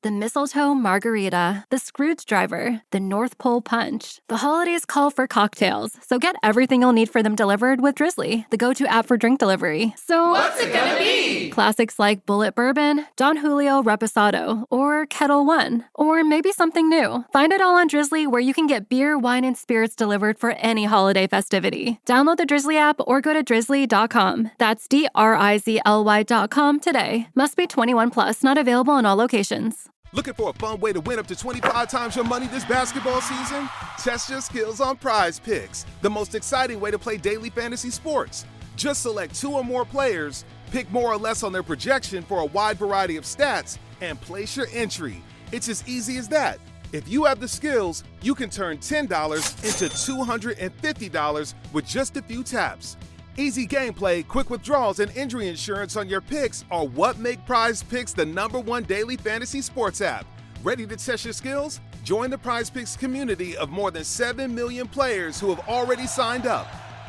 The mistletoe margarita, the Scrooge driver, the North Pole punch. The holidays call for cocktails, so get everything you'll need for them delivered with Drizzly, the go-to app for drink delivery. So, what's it gonna be? Classics like Bullet Bourbon, Don Julio Reposado, or Kettle One, or maybe something new. Find it all on Drizzly, where you can get beer, wine, and spirits delivered for any holiday festivity. Download the Drizzly app or go to drizzly.com. That's DRIZLY.com today. Must be 21 plus, not available in all locations. Looking for a fun way to win up to 25 times your money this basketball season? Test your skills on Prize Picks, the most exciting way to play daily fantasy sports. Just select 2 or more players, pick more or less on their projection for a wide variety of stats, and place your entry. It's as easy as that. If you have the skills, you can turn $10 into $250 with just a few taps. Easy gameplay, quick withdrawals, and injury insurance on your picks are what make Prize Picks the #1 daily fantasy sports app. Ready to test your skills? Join the Prize Picks community of more than 7 million players who have already signed up.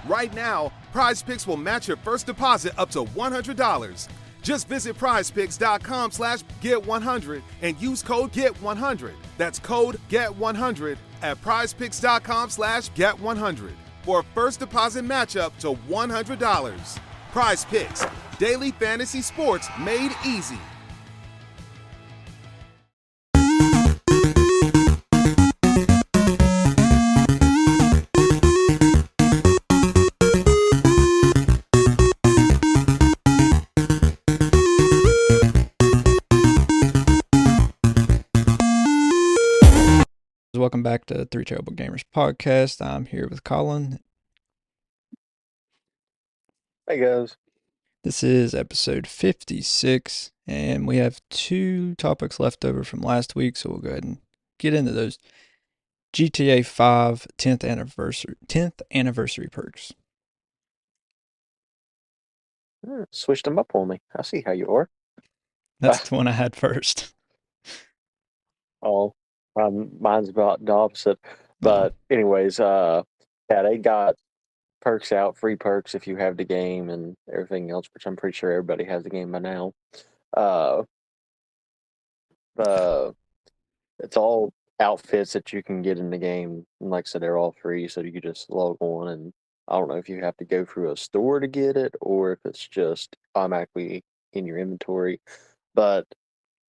Right now, Prize Picks will match your first deposit up to $100. Just visit prizepicks.com/get100 and use code GET100. That's code GET100 at prizepicks.com/get100. For a first deposit matchup to $100. Prize Picks, daily fantasy sports made easy. Welcome back to Three Terrible Gamers podcast. I'm here with Colin. Hey guys. This is episode 56, and we have 2 topics left over from last week, so we'll go ahead and get into those. GTA 5 10th anniversary perks. Switched them up on me. I see how you are. That's the one I had first. Oh, mine's about the opposite. But anyways, yeah, they got perks out, free perks if you have the game and everything else, which I'm pretty sure everybody has the game by now. It's all outfits that you can get in the game. And like I said, they're all free, so you can just log on, and I don't know if you have to go through a store to get it or if it's just automatically in your inventory. But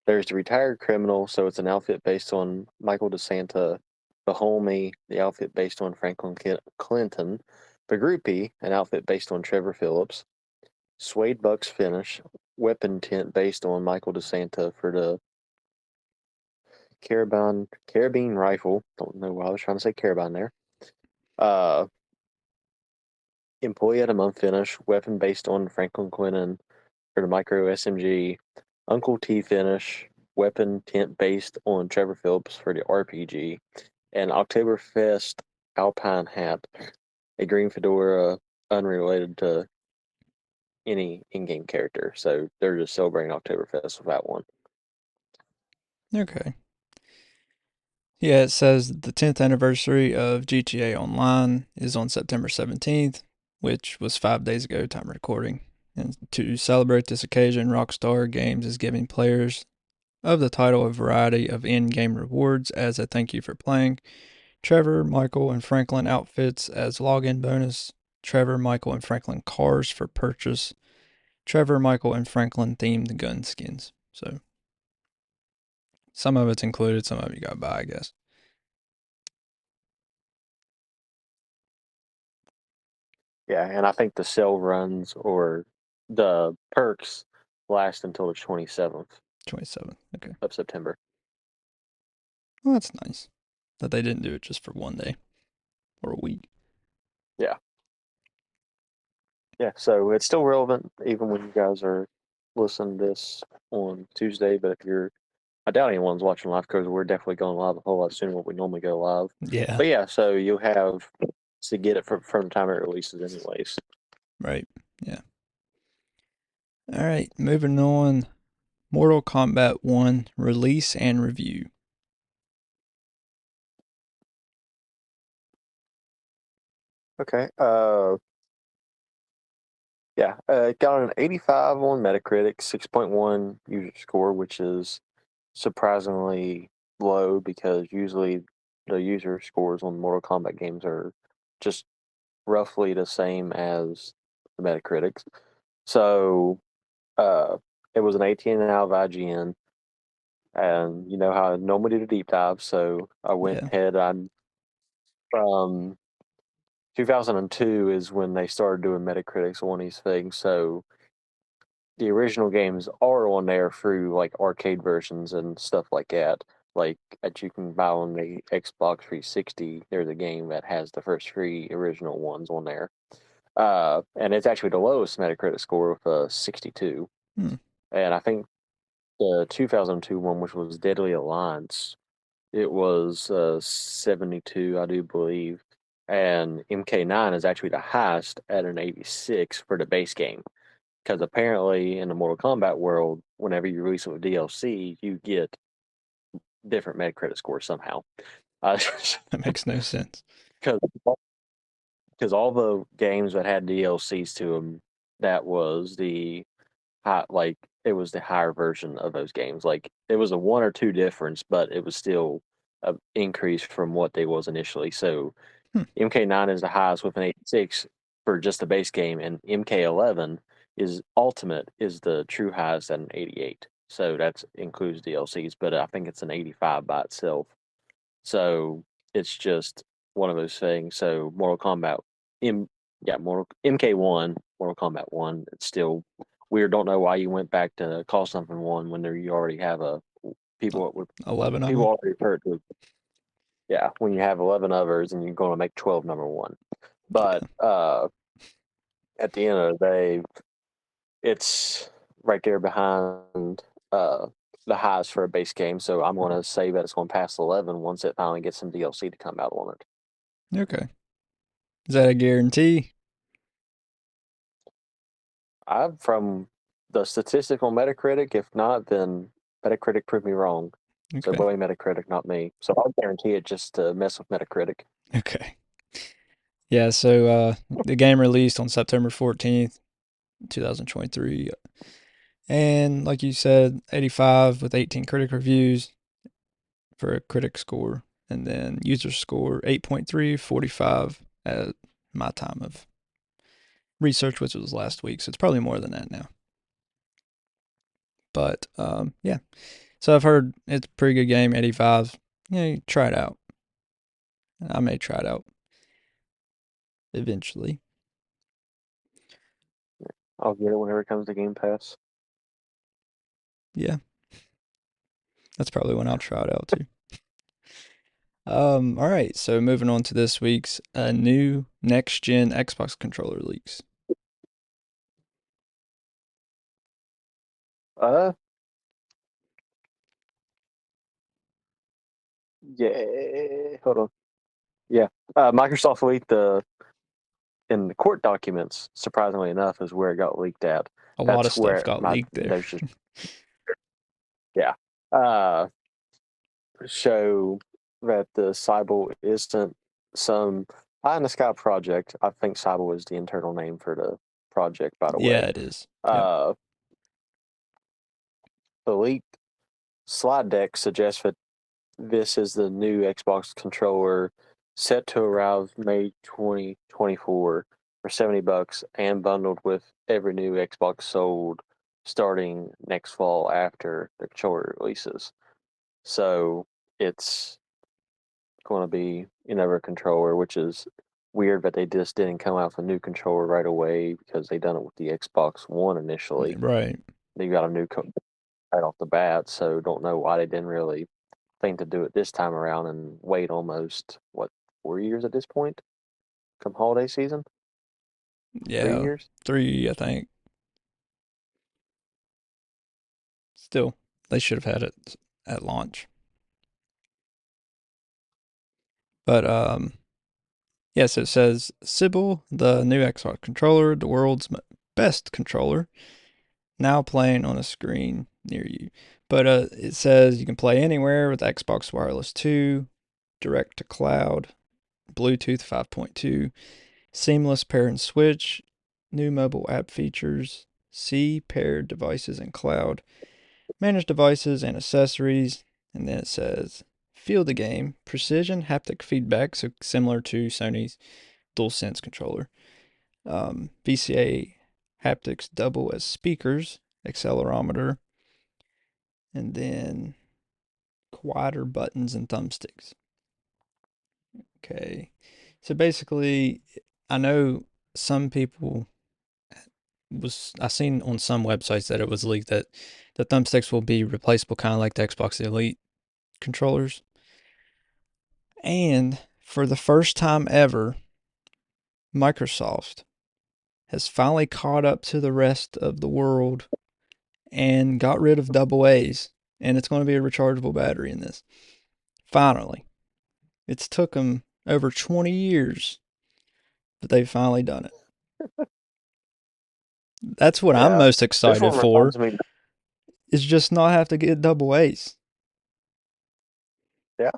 there's the Retired Criminal, so it's an outfit based on Michael DeSanta. The Homie, the outfit based on Franklin Clinton. The Groupie, an outfit based on Trevor Phillips. Suede Bucks Finish, weapon tent based on Michael DeSanta for the carabine rifle. Don't know why I was trying to say carabine there. Employee of the Month Finish, weapon based on Franklin Clinton for the micro SMG. Uncle T Finish, weapon tent based on Trevor Phillips for the RPG. And Oktoberfest Alpine Hat, a green fedora unrelated to any in-game character. So they're just celebrating Oktoberfest with that one. Okay. Yeah, it says the 10th anniversary of GTA Online is on September 17th, which was 5 days ago, time of recording. And to celebrate this occasion, Rockstar Games is giving players of the title a variety of in-game rewards as a thank you for playing. Trevor, Michael, and Franklin outfits as login bonus. Trevor, Michael, and Franklin cars for purchase. Trevor, Michael, and Franklin themed gun skins. So some of it's included, some of you got to buy, I guess. Yeah, and I think the sale runs or the perks last until the 27th 27th, okay. of September. Well, that's nice that they didn't do it just for one day or a week. Yeah. Yeah, so it's still relevant even when you guys are listening to this on Tuesday, but if you're, I doubt anyone's watching live because we're definitely going live a whole lot sooner than what we normally go live. Yeah. But yeah, so you'll have to get it from the time it releases anyways. Right, yeah. All right, moving on. Mortal Kombat 1 release and review. Okay. Yeah, it got an 85 on Metacritic, 6.1 user score, which is surprisingly low because usually the user scores on Mortal Kombat games are just roughly the same as the Metacritics. So uh, it was an 18 out of IGN, and you know how I normally do the deep dive. So I went Yeah. ahead. I'm from 2002 is when they started doing Metacritics on these things. So the original games are on there through like arcade versions and stuff like that. Like that you can buy on the Xbox 360. There's a game that has the first three original ones on there. And it's actually the lowest Metacritic score with a 62. Hmm. And I think the 2002 one, which was Deadly Alliance, it was 72, I do believe. And MK9 is actually the highest at an 86 for the base game. Because apparently in the Mortal Kombat world, whenever you release it with DLC, you get different Metacritic scores somehow. That makes no sense. Because all the games that had DLCs to them, that was the like it was the higher version of those games. Like it was a one or two difference, but it was still an increase from what they was initially. So Hmm. MK9 is the highest with an 86 for just the base game, and MK11 is Ultimate is the true highest at an 88. So that includes DLCs, but I think it's an 85 by itself. So it's just one of those things. So Mortal Kombat, M yeah, Mortal MK1, Mortal Kombat 1. It's still weird. Don't know why you went back to call something one when there you already have a people would 11 of people them. already refer to yeah when you have 11 others and you're going to make 12 number one. But at the end of the day, it's right there behind uh, the highest for a base game. So I'm going to say that it's going to pass 11 once it finally gets some DLC to come out on it. Okay. Is that a guarantee? I'm from the statistical Metacritic. If not, then Metacritic proved me wrong. So Okay. blame Metacritic, not me. So I'll guarantee it just to mess with Metacritic. Okay. Yeah, so the game released on September 14th, 2023. And like you said, 85 with 18 critic reviews for a critic score. And then user score 8.3, 45 at my time of research, which was last week. So it's probably more than that now. But yeah. So I've heard it's a pretty good game, 85. Yeah, you try it out. I may try it out eventually. I'll get it whenever it comes to Game Pass. Yeah. That's probably when I'll try it out too. All right, so moving on to this week's new next gen Xbox controller leaks. Uh, yeah. Hold on. Yeah. Microsoft leaked in the court documents. Surprisingly enough, is where it got leaked at. A lot of That's stuff where got my leaked there. there's just yeah. Uh, show that the Cybele isn't some pie in the sky project. I think Cybele is the internal name for the project, by the Yeah, way. it is. Yep. Uh, the leaked slide deck suggests that this is the new Xbox controller set to arrive May 2024 for $70 and bundled with every new Xbox sold starting next fall after the controller releases. So it's going to be another controller, which is weird that they just didn't come out with a new controller right away because they done it with the Xbox One initially. Right. They got a new right off the bat, so don't know why they didn't really think to do it this time around and wait almost what 4 years at this point, come holiday season. three Yeah. years. 3, I think. Still, they should have had it at launch. But yes, it says Sybil, the new Xbox controller, the world's best controller, now playing on a screen near you. But it says you can play anywhere with Xbox Wireless 2, direct to cloud, Bluetooth 5.2, seamless pair and switch, new mobile app features, C paired devices and cloud. Manage devices and accessories, and then it says feel the game, precision haptic feedback, so similar to Sony's DualSense controller. VCA haptics double as speakers, accelerometer, and then quieter buttons and thumbsticks. Okay, so basically, I know some people I seen on some websites that it was leaked that the thumbsticks will be replaceable, kind of like the Xbox Elite controllers. And for the first time ever, Microsoft has finally caught up to the rest of the world and got rid of double A's. And it's going to be a rechargeable battery in this. Finally. It's took them over 20 years, but they've finally done it. That's what I'm Yeah, most this excited one for, reminds me. is just not have to get double A's. Yeah,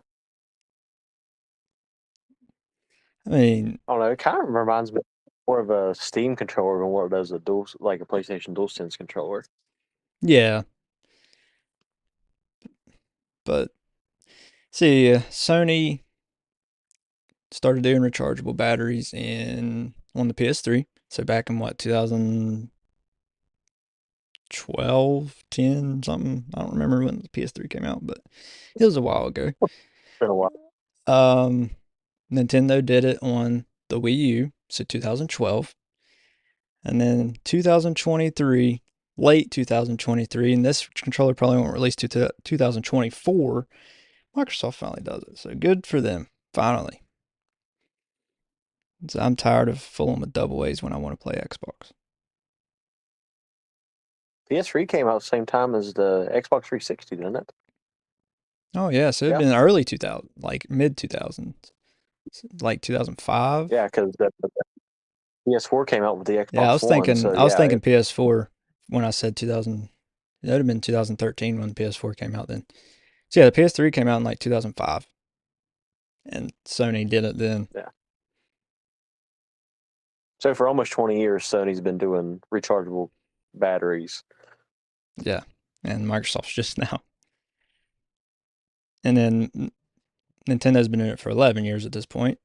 I mean, I don't know. It kind of reminds me more of a Steam controller than what it does like a PlayStation DualSense controller. yeah, but see, Sony started doing rechargeable batteries on the PS3. So back in what, 2012, 10, something. I don't remember when the PS3 came out, but it was a while ago. Been a while. Um, Nintendo did it on the Wii U, so 2012. And then 2023, late 2023, and this controller probably won't release to 2024. Microsoft finally does it, so good for them, finally. So I'm tired of fooling with double A's when I want to play Xbox. PS3 came out the same time as the Xbox 360, didn't it? Oh yeah, so it'd Yeah. been early 2000, like mid 2000s, like 2005. Yeah, because the PS4 came out with the Yeah, Xbox One. So I was yeah, thinking PS4 when I said 2000. It would have been 2013 when the PS4 came out then. So yeah, the PS3 came out in like 2005, and Sony did it then. yeah. So for almost 20 years, Sony's been doing rechargeable batteries. Yeah, and Microsoft's just now. And then Nintendo's been doing it for 11 years at this point.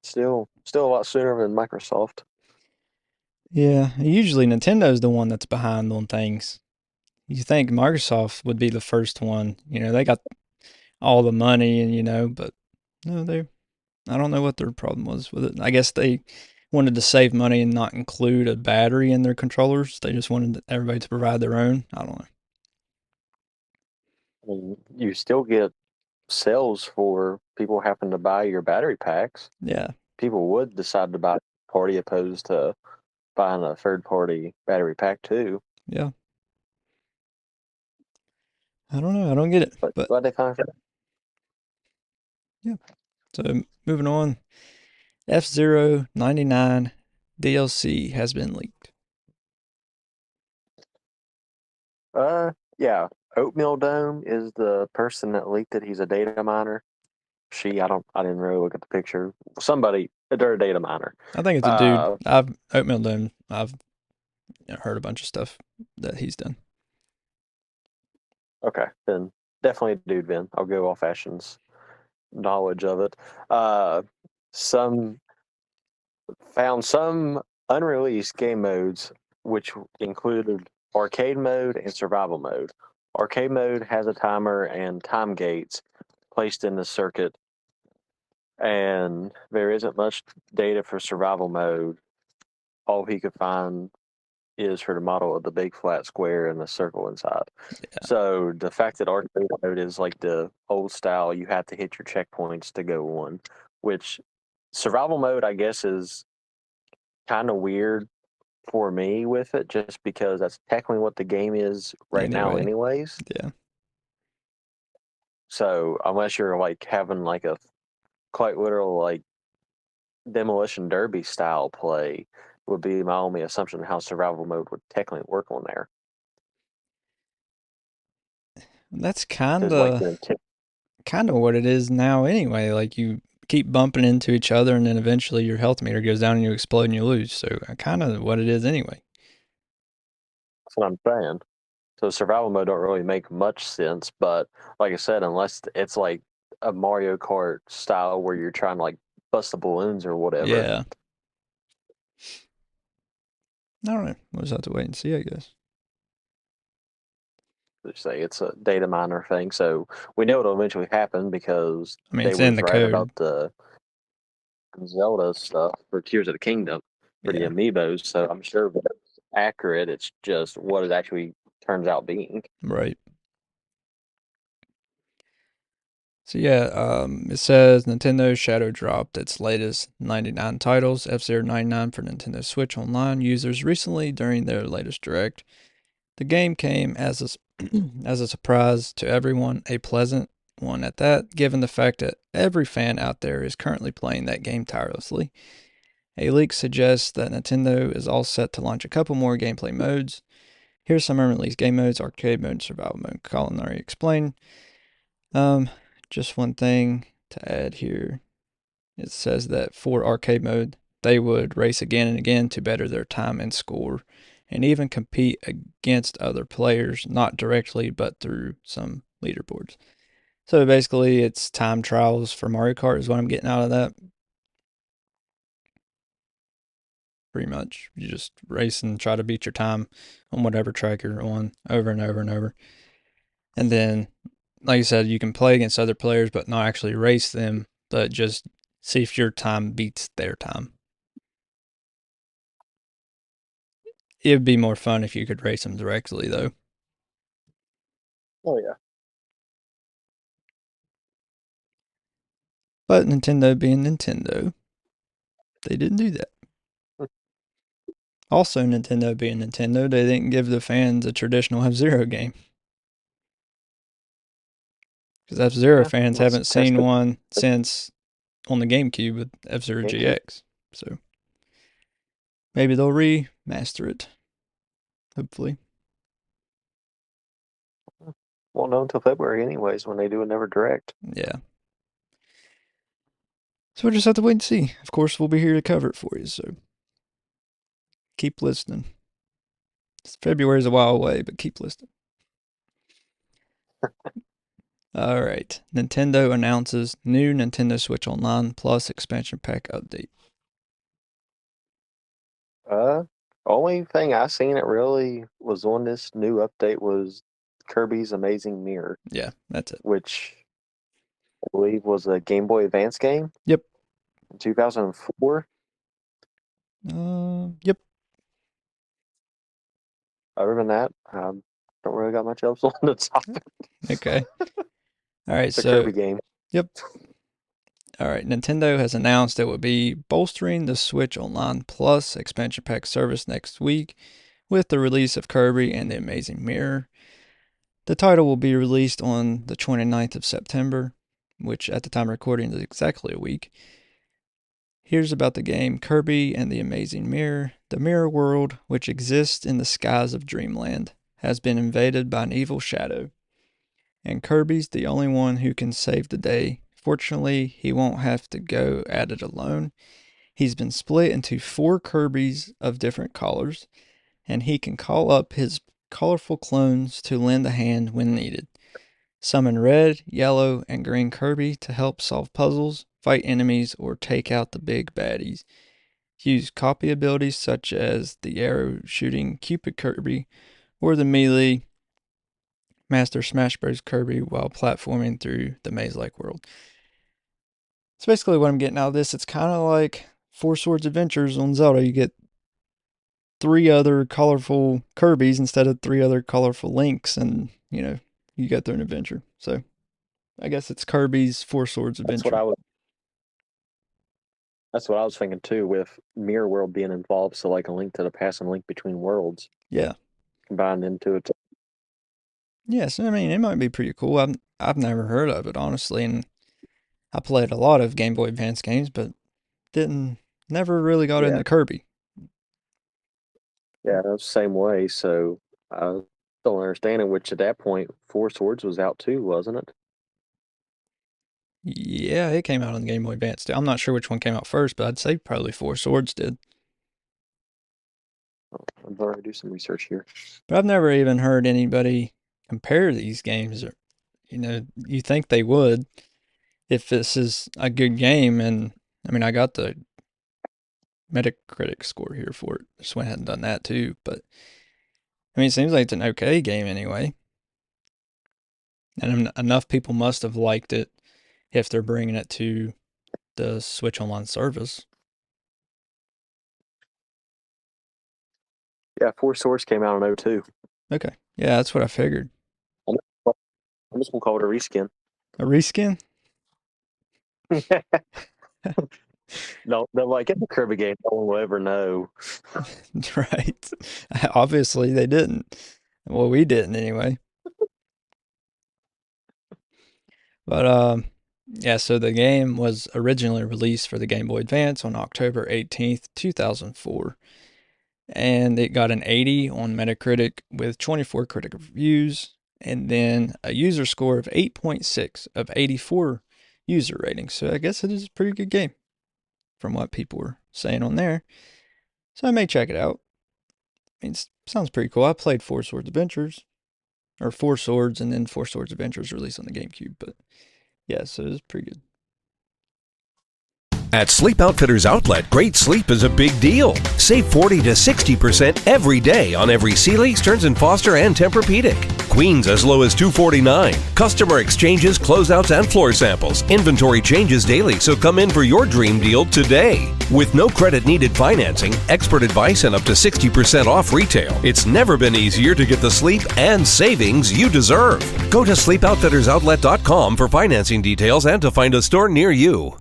Still a lot sooner than Microsoft. Yeah, usually Nintendo's the one that's behind on things. You think Microsoft would be the first one. They got all the money and but no, I don't know what their problem was with it. I guess they wanted to save money and not include a battery in their controllers. They just wanted everybody to provide their own. I don't know. I mean, you still get sales for people having to buy your battery packs. Yeah. People would decide to buy party opposed to buying a third party battery pack too. Yeah. I don't know. I don't get it. But But glad they finally figured yeah. So moving on. F-Zero 99 DLC has been leaked. Yeah. Oatmeal Dome is the person that leaked it. He's a data miner. I didn't really look at the picture. They're a data miner. I think it's a dude. Oatmeal Dome, I've heard a bunch of stuff that he's done. Okay, then definitely a dude, Ben. I'll go off Ashton's knowledge of it. Some found some unreleased game modes, which included arcade mode and survival mode. Arcade mode has a timer and time gates placed in the circuit, and there isn't much data for survival mode. All he could find is for the model of the big flat square and the circle inside. Yeah. So the fact that arcade mode is like the old style, you have to hit your checkpoints to go on, which survival mode, I guess, is kind of weird for me with it, just because that's technically what the game is right now anyways. Yeah. So unless you're like having like a quite literal like demolition derby style play, would be my only assumption how survival mode would technically work on there. That's kind 'Cause, like, of what it is now anyway. Like you keep bumping into each other and then eventually your health meter goes down and you explode and you lose. So kind of what it is anyway. That's what I'm saying. So survival mode don't really make much sense, but like I said, unless it's like a Mario Kart style where you're trying to like bust the balloons or whatever. Yeah. I don't know. We'll just have to wait and see, I guess. Let's say it's a data miner thing, so we know it'll eventually happen because I mean, they it's in was the right code. about the Zelda stuff for Tears of the Kingdom for the Yeah. amiibos. So I'm sure that's accurate. It's just what it actually turns out being. Right. So yeah, it says Nintendo Shadow dropped its latest 99 titles, F-Zero 99 for Nintendo Switch Online users recently during their latest direct. The game came as as a surprise to everyone, a pleasant one at that, given the fact that every fan out there is currently playing that game tirelessly. A leak suggests that Nintendo is all set to launch a couple more gameplay modes. Here's some unreleased game modes: arcade mode, survival mode. Colin already explained. Um, just one thing to add here. It says that for arcade mode, they would race again and again to better their time and score, and even compete against other players, not directly, but through some leaderboards. So basically, it's time trials for Mario Kart, is what I'm getting out of that. Pretty much. You just race and try to beat your time on whatever track you're on over and over and over. And then, like I said, you can play against other players, but not actually race them, but just see if your time beats their time. It would be more fun if you could race them directly, though. Oh yeah. But Nintendo being Nintendo, they didn't do that. Also, Nintendo being Nintendo, they didn't give the fans a traditional F-Zero game. Because F-Zero Yeah, fans let's haven't test seen it. one since on the GameCube with F-Zero GameCube. GX. So maybe they'll remaster it. Hopefully. Won't know until February, anyways, when they do another direct. Yeah. So we'll just have to wait and see. Of course, we'll be here to cover it for you, so keep listening. February's a while away, but keep listening. All right. Nintendo announces new Nintendo Switch Online Plus expansion pack update. Only thing I seen it really was on this new update was Kirby's Amazing Mirror, Yeah, that's it. which I believe was a Game Boy Advance game Yep. in 2004. Yep. Other than that, don't really got much else on the topic. Okay. All right. It's a So, Kirby game. yep. All right. Nintendo has announced it will be bolstering the Switch Online Plus expansion pack service next week with the release of Kirby and the Amazing Mirror. The title will be released on the 29th of September, which at the time of recording is exactly a week. Here's about the game Kirby and the Amazing Mirror. The mirror world, which exists in the skies of Dreamland, has been invaded by an evil shadow, and Kirby's the only one who can save the day. Fortunately, he won't have to go at it alone. He's been split into 4 Kirbys of different colors, and he can call up his colorful clones to lend a hand when needed. Summon red, yellow, and green Kirby to help solve puzzles, fight enemies, or take out the big baddies. Use copy abilities such as the arrow shooting Cupid Kirby or the melee Master Smash Bros. Kirby while platforming through the maze-like world. So basically what I'm getting out of this, it's kind of like Four Swords Adventures on Zelda. You get 3 other colorful Kirbys instead of 3 other colorful Links, and, you go through an adventure. So I guess it's Kirby's Four Swords That's what Adventure. I was. That's what I was thinking too, with Mirror World being involved. So like a link to the past and link between worlds, Yeah. combined into it. Yes, I mean, it might be pretty cool. I've never heard of it, honestly, and I played a lot of Game Boy Advance games, but never really got Yeah. into Kirby. Yeah, that's the same way. So I don't understand it. Which at that point, Four Swords was out too, wasn't it? Yeah, it came out on the Game Boy Advance too. I'm not sure which one came out first, but I'd say probably Four Swords did. I'm going to do some research here. But I've never even heard anybody compare these games. Or, you think they would if this is a good game. And I mean, I got the Metacritic score here for it. Just went ahead and done that too. But I mean, it seems like it's an okay game anyway. And enough people must have liked it if they're bringing it to the Switch Online service. Yeah, Four Swords came out in 2002. Okay. Yeah, that's what I figured. I'm just going to call it a reskin. A reskin? No, like it's a Kirby game. No one will ever know. Right. Obviously, they didn't. Well, we didn't anyway. But yeah, so the game was originally released for the Game Boy Advance on October 18th, 2004. And it got an 80 on Metacritic with 24 critical reviews, and then a user score of 8.6 of 84 user ratings. So I guess it is a pretty good game from what people were saying on there. So I may check it out. I mean, it sounds pretty cool. I played Four Swords Adventures, or Four Swords, and then Four Swords Adventures released on the GameCube. But yeah, so it was pretty good. At Sleep Outfitters Outlet, great sleep is a big deal. Save 40 to 60% every day on every Sealy, Stearns & Foster, and Tempur-Pedic. Queens as low as $249. Customer exchanges, closeouts, and floor samples. Inventory changes daily, so come in for your dream deal today. With no credit needed financing, expert advice, and up to 60% off retail, it's never been easier to get the sleep and savings you deserve. Go to sleepoutfittersoutlet.com for financing details and to find a store near you.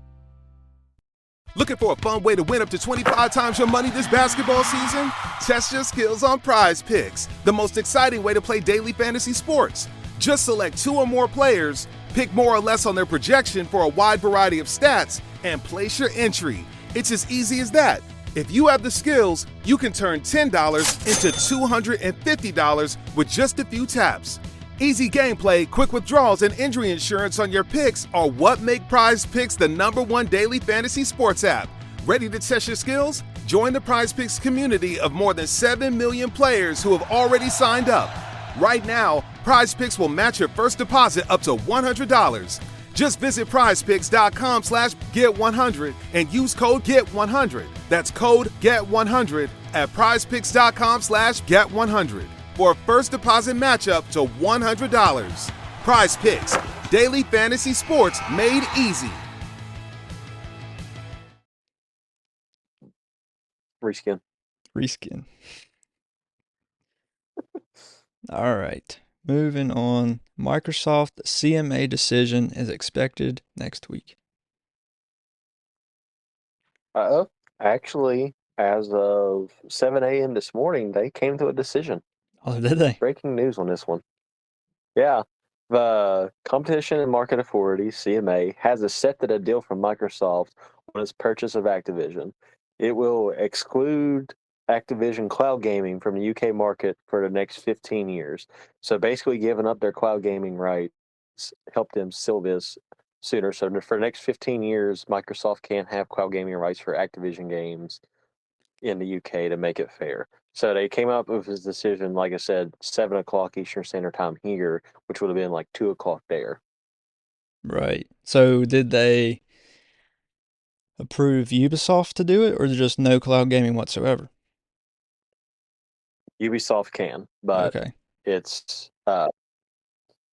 Looking for a fun way to win up to 25 times your money this basketball season? Test your skills on Prize Picks, the most exciting way to play daily fantasy sports. Just select 2 or more players, pick more or less on their projection for a wide variety of stats, and place your entry. It's as easy as that. If you have the skills, you can turn $10 into $250 with just a few taps. Easy gameplay, quick withdrawals, and injury insurance on your picks are what make Prize Picks the #1 daily fantasy sports app. Ready to test your skills? Join the Prize Picks community of more than 7 million players who have already signed up. Right now, Prize Picks will match your first deposit up to $100. Just visit prizepicks.com/get100 and use code GET100. That's code GET100 at prizepicks.com/get100. for a first deposit matchup to $100. Prize Picks, daily fantasy sports made easy. Reskin. All right. Moving on. Microsoft CMA decision is expected next week. Actually, as of 7 a.m. this morning, they came to a decision. Oh, did they? Breaking news on this one. Yeah. The Competition and Market Authority, CMA, has accepted a deal from Microsoft on its purchase of Activision. It will exclude Activision cloud gaming from the UK market for the next 15 years. So basically giving up their cloud gaming rights helped them seal this sooner. So for the next 15 years, Microsoft can't have cloud gaming rights for Activision games in the UK to make it fair. So they came up with this decision, like I said, 7 o'clock Eastern Standard Time here, which would have been like 2 o'clock there. Right. So did they approve Ubisoft to do it, or just no cloud gaming whatsoever? Ubisoft can, but okay. It's...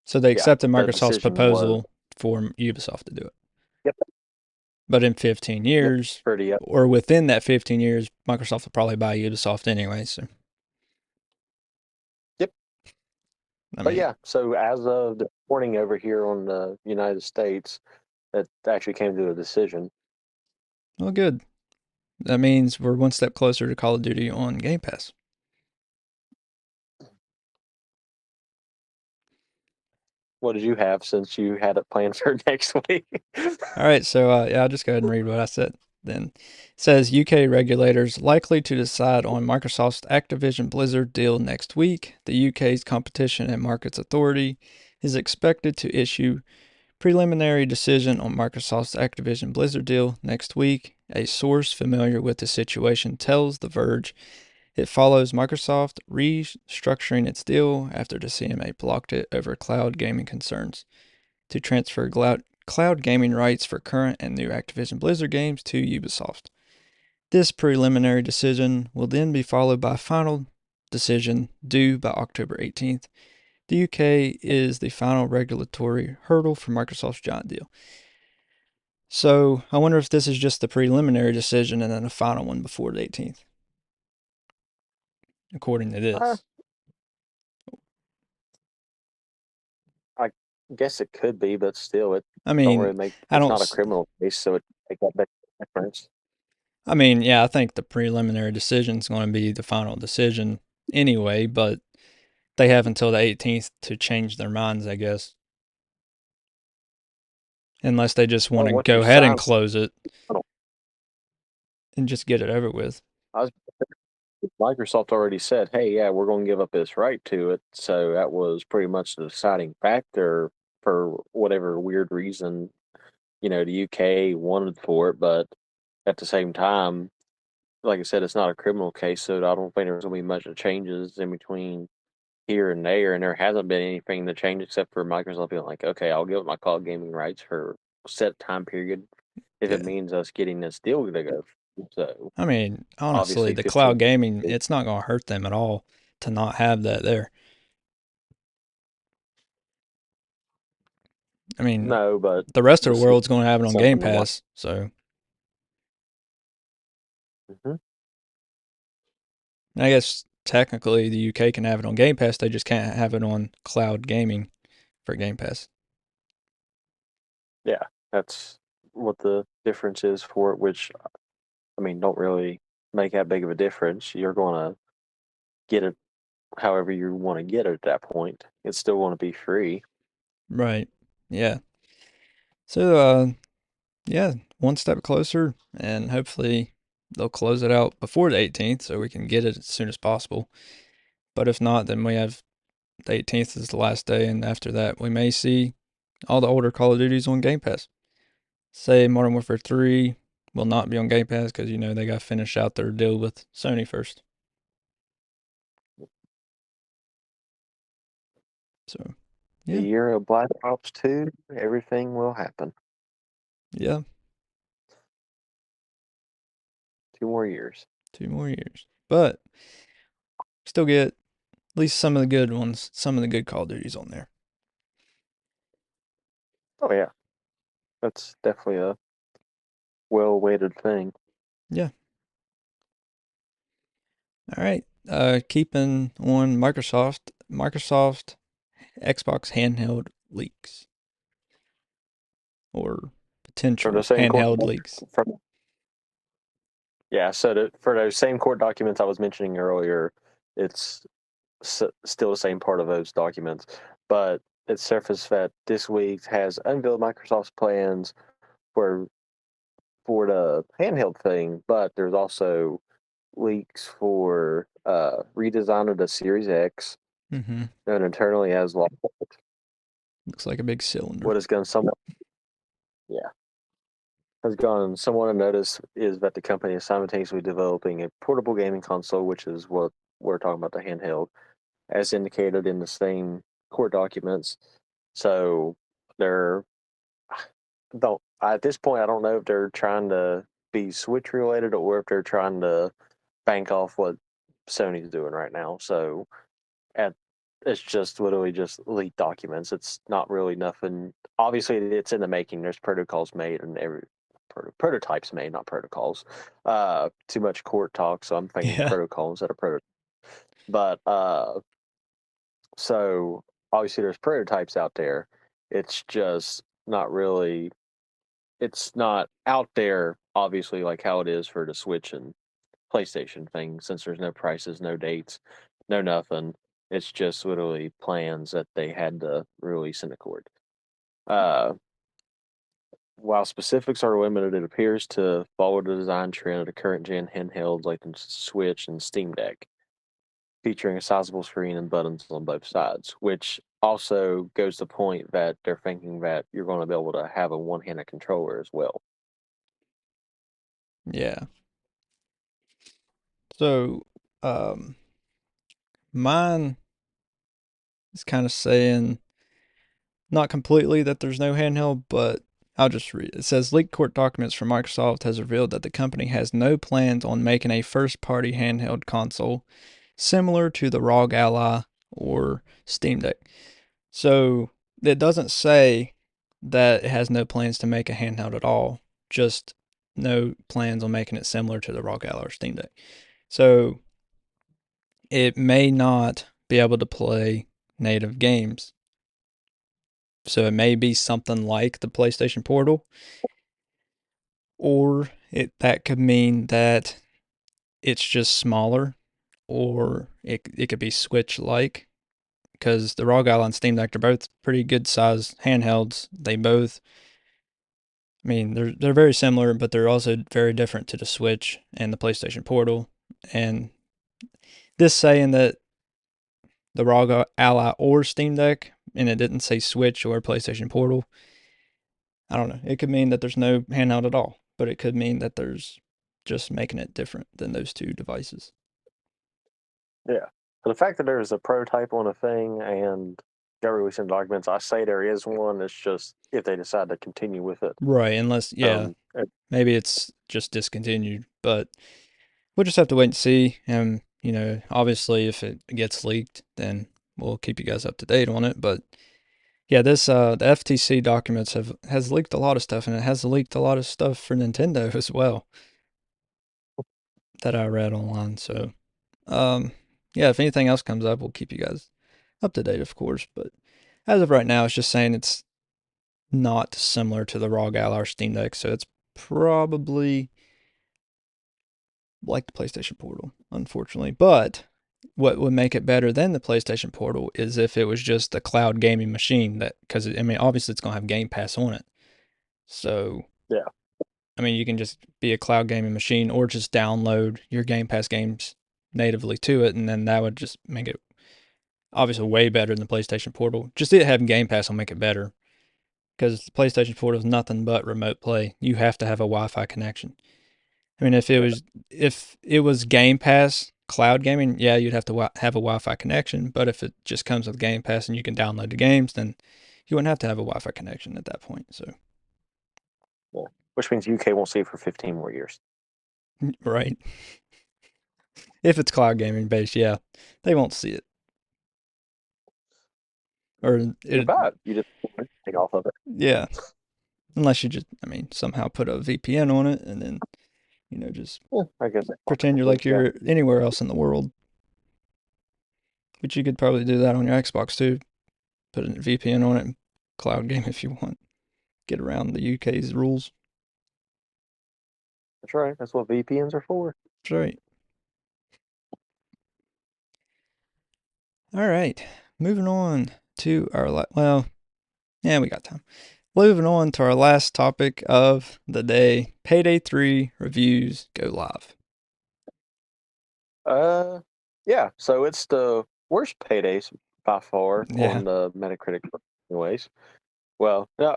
so they accepted the Microsoft's decision proposal for Ubisoft to do it. Yep. But in 15 years, or within that 15 years, Microsoft will probably buy Ubisoft anyway. So. Yep. But yeah, so as of the morning over here on the United States, that actually came to a decision. Well, good. That means we're one step closer to Call of Duty on Game Pass. What did you have since you had it planned for next week? All right, so yeah, I'll just go ahead and read what I said then. It says UK regulators likely to decide on Microsoft's Activision Blizzard deal next week. The UK's Competition and Markets Authority is expected to issue preliminary decision on Microsoft's Activision Blizzard deal next week. A source familiar with the situation tells The Verge It follows Microsoft restructuring its deal after the CMA blocked it over cloud gaming concerns to transfer cloud gaming rights for current and new Activision Blizzard games to Ubisoft. This preliminary decision will then be followed by a final decision due by October 18th. The UK is the final regulatory hurdle for Microsoft's giant deal. So I wonder if this is just the preliminary decision and then a final one before the 18th, according to Uh, this. I guess it could be, but still, it I don't mean, really make. I It's don't. not a criminal case, so it make that big difference. I mean, yeah, I think the preliminary decision is going to be the final decision anyway, but they have until the 18th to change their minds, I guess. Unless they just want Well, to once you go ahead and sign, close it I don't- and just get it over with. I was, Microsoft already said, "Hey, yeah, we're going to give up this right to it." So that was pretty much the deciding factor for whatever weird reason, the UK wanted for it. But at the same time, like I said, it's not a criminal case, so I don't think there's going to be much of changes in between here and there. And there hasn't been anything to change except for Microsoft being like, "Okay, I'll give up my cloud gaming rights for a set time period if it Yeah. means us getting this deal to go." So I mean, honestly, obviously, the cloud 15. gaming, it's not going to hurt them at all to not have that there. I mean, No, but the rest of the this is world's going to have it on Game something to watch. Pass, so Hmm. I guess technically the UK can have it on Game Pass. They just can't have it on cloud gaming for Game Pass. Yeah, that's what the difference is for it, which, I mean, don't really make that big of a difference. You're going to get it however you want to get it at that point. It's still going to be free. Right. Yeah. So, yeah, one step closer, and hopefully they'll close it out before the 18th so we can get it as soon as possible. But if not, then we have the 18th is the last day, and after that, we may see all the older Call of Duties on Game Pass. Say Modern Warfare 3 will not be on Game Pass because, they got to finish out their deal with Sony first. So, The yeah, year of Black Ops 2, everything will happen. yeah, 2 more years. 2 more years. But still get at least some of the good ones, some of the good Call of Duties on there. Oh, yeah. That's definitely a well-weighted thing. Yeah. All right. Keeping on Microsoft Xbox handheld leaks or From the potential same court, handheld leaks. for those same court documents I was mentioning earlier, it's still the same part of those documents, but it surfaced that this week has unveiled Microsoft's plans for the handheld thing, but there's also leaks for redesign of the Series X, Mm-hmm. known internally as Looks like a big cylinder. what has gone somewhat yeah has gone somewhat unnoticed is that the company is simultaneously developing a portable gaming console, which is what we're talking about, the handheld, as indicated in the same court documents. So they're don't at this point I don't know if they're trying to be Switch related or if they're trying to bank off what Sony's doing right now. So at it's just literally just leaked documents. It's not really nothing. Obviously, it's in the making. There's protocols made and prototypes made, not protocols. Too much court talk, so I'm thinking Yeah. protocols that are prototypes. But so obviously there's prototypes out there. It's just not really. It's not out there, obviously, like how it is for the Switch and PlayStation thing, since there's no prices, no dates, no nothing. It's just literally plans that they had to release in the court. Uh, while specifics are limited, it appears to follow the design trend of the current gen handhelds like the Switch and Steam Deck, featuring a sizable screen and buttons on both sides, which also goes to point that they're thinking that you're going to be able to have a one-handed controller as well. Yeah. So Um, Mine is kind of saying not completely that there's no handheld, but I'll just read it. It says leaked court documents from Microsoft has revealed that the company has no plans on making a first-party handheld console similar to the ROG Ally or Steam Deck. So it doesn't say that it has no plans to make a handheld at all, just no plans on making it similar to the ROG Ally or Steam Deck. So it may not be able to play native games. So it may be something like the PlayStation Portal, or that could mean that it's just smaller, or it could be Switch like, because the ROG Ally and Steam Deck are both pretty good sized handhelds. They both, I mean, they're very similar, but they're also very different to the Switch and the PlayStation Portal. And this saying that the ROG Ally or Steam Deck, and it didn't say Switch or PlayStation Portal, I don't know. It could mean that there's no handheld at all, but it could mean that there's just making it different than those two devices. Yeah. So the fact that there's a prototype on a thing and they're releasing documents, I say there is one. It's just if they decide to continue with it. Right, unless, yeah, maybe it's just discontinued, but we'll just have to wait and see. And, obviously if it gets leaked, then we'll keep you guys up to date on it. But yeah, this the FTC documents has leaked a lot of stuff, and it has leaked a lot of stuff for Nintendo as well that I read online. So, yeah, if anything else comes up, we'll keep you guys up to date, of course. But as of right now, it's just saying it's not similar to the ROG Ally or Steam Deck, so it's probably like the PlayStation Portal, unfortunately. But what would make it better than the PlayStation Portal is if it was just a cloud gaming machine because I mean, obviously it's going to have Game Pass on it. So, yeah. I mean, you can just be a cloud gaming machine or just download your Game Pass games natively to it, and then that would just make it obviously way better than the PlayStation Portal. Just it having Game Pass will make it better, because the PlayStation Portal is nothing but remote play. You have to have a Wi-Fi connection. I mean, if it was Game Pass cloud gaming, yeah, you'd have to have a Wi-Fi connection. But if it just comes with Game Pass and you can download the games, then you wouldn't have to have a Wi-Fi connection at that point. So, yeah. Which means UK won't see it for 15 more years. Right. If it's cloud gaming based, yeah, they won't see it. Or you just take off of it. Yeah, unless you just, I mean, somehow put a VPN on it and then, just I guess pretend you're like you're anywhere else in the world. But you could probably do that on your Xbox too. Put a VPN on it and cloud game if you want. Get around the UK's rules. That's right. That's what VPNs are for. That's right. All right. Moving on to our we got time. Moving on to our last topic of the day. Payday 3 reviews go live. Yeah. So it's the worst Paydays by far on the Metacritic, anyways. Well, yeah,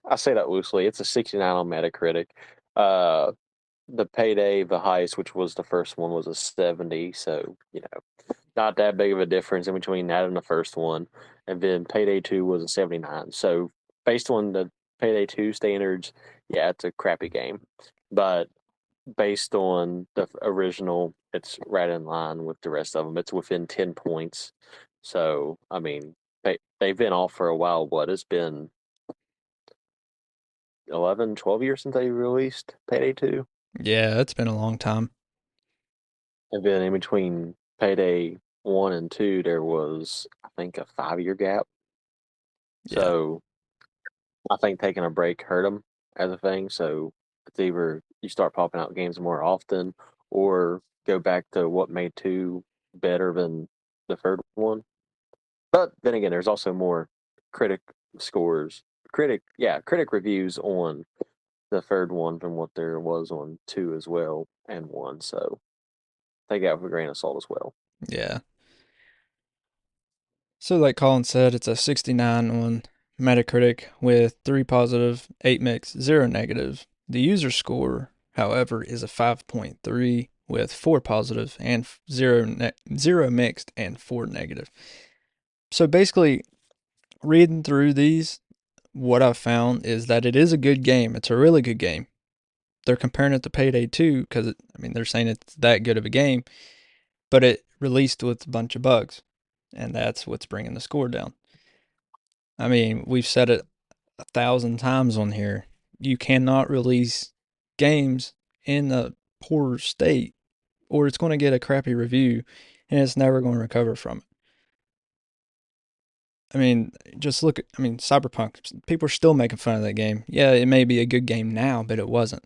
I say that loosely. It's a 69 on Metacritic. The Payday, the highest, which was the first one, was a 70. So, not that big of a difference in between that and the first one. And then Payday 2 was a 79. So, based on the Payday 2 standards, yeah, it's a crappy game. But based on the original, it's right in line with the rest of them. It's within 10 points. So, I mean, they've been off for a while. It's been 11, 12 years since they released Payday 2? Yeah, it's been a long time. And then in between Payday 1 and 2, there was, I think, a 5-year gap. Yeah. So I think taking a break hurt them as a thing. So it's either you start popping out games more often or go back to what made 2 better than the third one. But then again, there's also more critic reviews on the third one than what there was on 2 as well and 1. So take that with a grain of salt as well. Yeah. So like Colin said, it's a 69 on Metacritic with 3 positive, 8 mixed, 0 negative. The user score, however, is a 5.3 with 4 positive and 0 mixed and 4 negative. So basically, reading through these, what I've found is that it is a good game. It's a really good game. They're comparing it to Payday 2 because, they're saying it's that good of a game, but it released with a bunch of bugs, and that's what's bringing the score down. We've said it 1,000 times on here. You cannot release games in a poor state, or it's going to get a crappy review, and it's never going to recover from it. Just look at, Cyberpunk. People are still making fun of that game. Yeah, it may be a good game now, but it wasn't.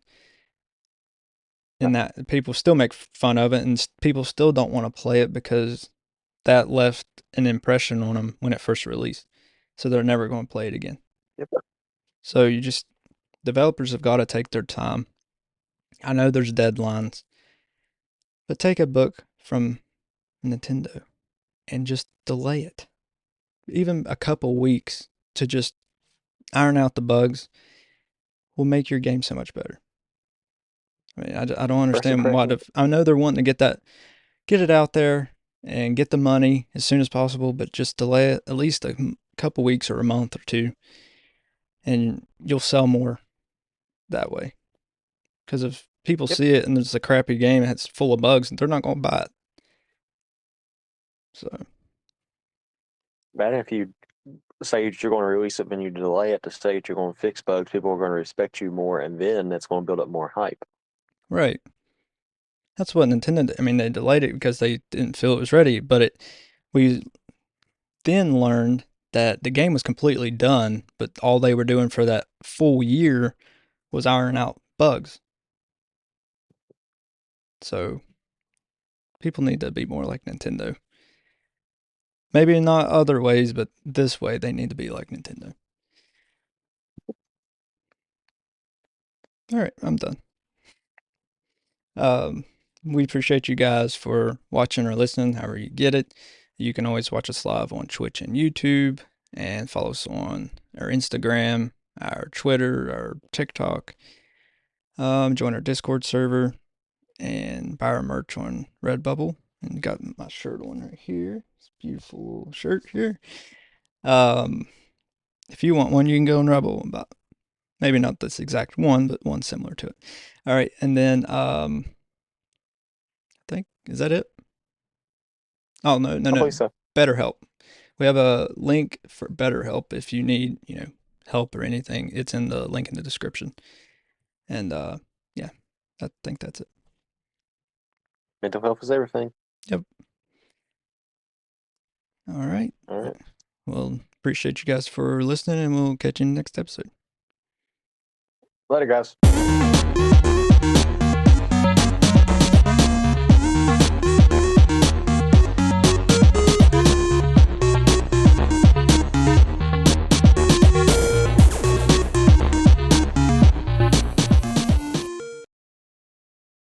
And that people still make fun of it, and people still don't want to play it because that left an impression on them when it first released. So they're never going to play it again. Yep. So developers have got to take their time. I know there's deadlines, but take a book from Nintendo and just delay it. Even a couple weeks to just iron out the bugs will make your game so much better. I don't understand why. I know they're wanting to get it out there and get the money as soon as possible, but just delay it at least a couple weeks or a month or two, and you'll sell more that way. Because if people see it and it's a crappy game and it's full of bugs, they're not going to buy it. So, bad if you say that you're going to release it and you delay it to say that you're going to fix bugs, people are going to respect you more, and then that's going to build up more hype. Right. That's what Nintendo did. They delayed it because they didn't feel it was ready, but we then learned that the game was completely done, but all they were doing for that full year was ironing out bugs. So people need to be more like Nintendo. Maybe not other ways, but this way they need to be like Nintendo. All right, I'm done. We appreciate you guys for watching or listening, however you get it. You can always watch us live on Twitch and YouTube, and follow us on our Instagram, our Twitter, our TikTok. Join our Discord server, and buy our merch on Redbubble. And got my shirt on right here. It's a beautiful shirt here. If you want one, you can go on Rebel and buy. Maybe not this exact one, but one similar to it. All right, and then I think, is that it? Oh, no. I believe so. BetterHelp. We have a link for BetterHelp if you need, help or anything. It's in the link in the description. And yeah, I think that's it. Mental health is everything. Yep. All right. Well, appreciate you guys for listening, and we'll catch you in the next episode. Later, guys.